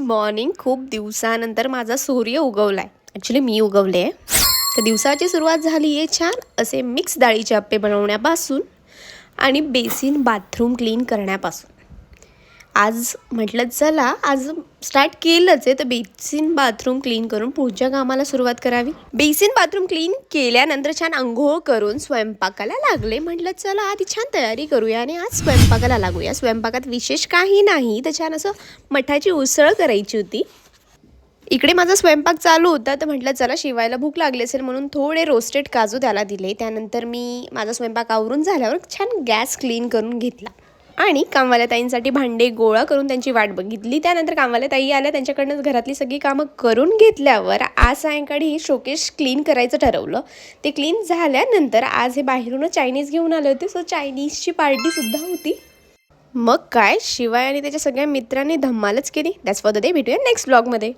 Morning. खूप दिवसानंतर माझा सूर्य उगवला आहे. ॲक्च्युली मी उगवले आहे. तर दिवसाची सुरुवात झाली आहे छान असे मिक्स डाळीचे अप्पे बनवण्यापासून आणि बेसिन बाथरूम क्लीन करण्यापासून. आज म्हटलं चला आज स्टार्ट केलंच आहे तर बेसिन बाथरूम क्लीन करून पुढच्या कामाला सुरुवात करावी. बेसिन बाथरूम क्लीन केल्यानंतर छान अंघोळ करून स्वयंपाकाला लागले. म्हटलं चला आधी छान तयारी करूया आणि आज स्वयंपाकाला लागूया. स्वयंपाकात विशेष काही नाही तर छान असं मठाची उसळ करायची होती. इकडे माझा स्वयंपाक चालू होता तर म्हटलं चला शिवायला भूक लागली असेल म्हणून थोडे रोस्टेड काजू त्याला दिले. त्यानंतर मी माझा स्वयंपाक आवरून झाल्यावर छान गॅस क्लीन करून घेतला आणि कामवाल्या ताईंसाठी भांडे गोळा करून त्यांची वाट बघितली. त्यानंतर कामवाल्या ताई आल्या, त्यांच्याकडनं घरातली सगळी कामं करून घेतल्यावर आज सायंकाळी शोकेस क्लीन करायचं ठरवलं. ते क्लीन झाल्यानंतर आज हे बाहेरूनच चायनीज घेऊन आले होते. सो चायनीजची पार्टीसुद्धा होती. मग काय शिवाय आणि त्याच्या सगळ्या मित्रांनी धम्मालच केली. That's for the day. भेटूया नेक्स्ट ब्लॉगमध्ये.